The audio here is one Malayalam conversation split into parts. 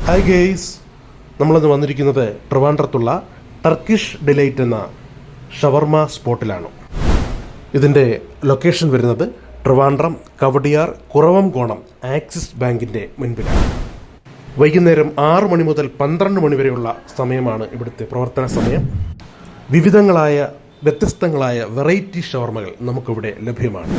ഹായ് ഗെയ്സ്, നമ്മളിന്ന് വന്നിരിക്കുന്നത് ട്രിവാൻഡ്രത്തുള്ള ടർക്കിഷ് ഡിലൈറ്റ് എന്ന ഷവർമ സ്പോട്ടിലാണ്. ഇതിൻ്റെ ലൊക്കേഷൻ വരുന്നത് ട്രിവാൻഡ്രം കവടിയാർ കുറവംകോണം ആക്സിസ് ബാങ്കിൻ്റെ മുൻപിലാണ്. വൈകുന്നേരം 6 മണി മുതൽ 12 മണി വരെയുള്ള സമയമാണ് ഇവിടുത്തെ പ്രവർത്തന സമയം. വിവിധങ്ങളായ വ്യത്യസ്തങ്ങളായ വെറൈറ്റി ഷവർമകൾ നമുക്കിവിടെ ലഭ്യമാണ്.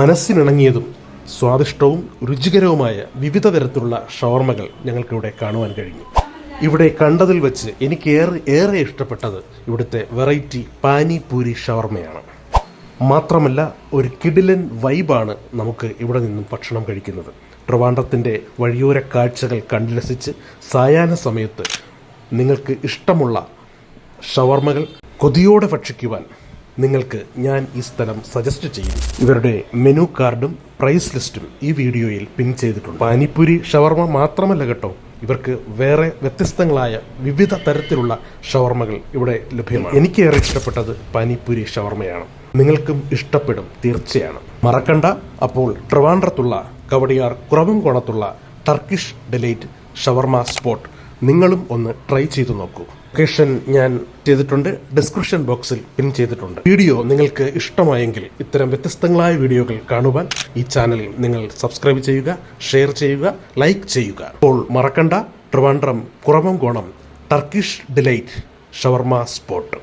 മനസ്സിനിണങ്ങിയതും സ്വാദിഷ്ടവും രുചികരവുമായ വിവിധ തരത്തിലുള്ള ഷവർമകൾ ഞങ്ങൾക്കിവിടെ കാണുവാൻ കഴിഞ്ഞു. ഇവിടെ കണ്ടതിൽ വെച്ച് എനിക്ക് ഏറെ ഇഷ്ടപ്പെട്ടത് ഇവിടുത്തെ വെറൈറ്റി പാനിപൂരി ഷവർമയാണ്. മാത്രമല്ല, ഒരു കിടിലൻ വൈബാണ് നമുക്ക് ഇവിടെ നിന്നും ഭക്ഷണം കഴിക്കുന്നത്. ട്രിവാൻഡ്രത്തിൻ്റെ വഴിയോര കാഴ്ചകൾ കണ്ടുരസിച്ച് സായാഹ്ന സമയത്ത് നിങ്ങൾക്ക് ഇഷ്ടമുള്ള ഷവർമകൾ കൊതിയോടെ ഭക്ഷിക്കുവാൻ നിങ്ങൾക്ക് ഞാൻ ഈ സ്ഥലം സജസ്റ്റ് ചെയ്യും. ഇവരുടെ മെനു കാർഡും പ്രൈസ് ലിസ്റ്റും ഈ വീഡിയോയിൽ പിൻ ചെയ്തിട്ടുണ്ട്. പാനിപ്പൂരി ഷവർമ മാത്രമല്ല കേട്ടോ, ഇവർക്ക് വേറെ വ്യത്യസ്തങ്ങളായ വിവിധ തരത്തിലുള്ള ഷവർമകൾ ഇവിടെ ലഭ്യമാണ്. എനിക്കേറെ ഇഷ്ടപ്പെട്ടത് പാനിപ്പൂരി ഷവർമയാണ്. നിങ്ങൾക്കും ഇഷ്ടപ്പെടും തീർച്ചയാണ്. മറക്കണ്ട, അപ്പോൾ ട്രിവാൻഡ്രത്തുള്ള കവടിയാർ കുറവംകോണത്തുള്ള ടർക്കിഷ് ഡിലൈറ്റ് ഷവർമ സ്പോട്ട് നിങ്ങളും ഒന്ന് ട്രൈ ചെയ്തു നോക്കൂ. ലൊക്കേഷൻ ഞാൻ ചെയ്തിട്ടുണ്ട്, ഡിസ്ക്രിപ്ഷൻ ബോക്സിൽ പിൻ ചെയ്തിട്ടുണ്ട്. വീഡിയോ നിങ്ങൾക്ക് ഇഷ്ടമായെങ്കിൽ ഇത്തരം വ്യത്യസ്തങ്ങളായ വീഡിയോകൾ കാണുവാൻ ഈ ചാനൽ നിങ്ങൾ സബ്സ്ക്രൈബ് ചെയ്യുക, ഷെയർ ചെയ്യുക, ലൈക്ക് ചെയ്യുക. അപ്പോൾ മറക്കണ്ട, ട്രിവാൻഡ്രം കുറവംകോണം ടർക്കിഷ് ഡിലൈറ്റ് ഷവർമ സ്പോട്ട്.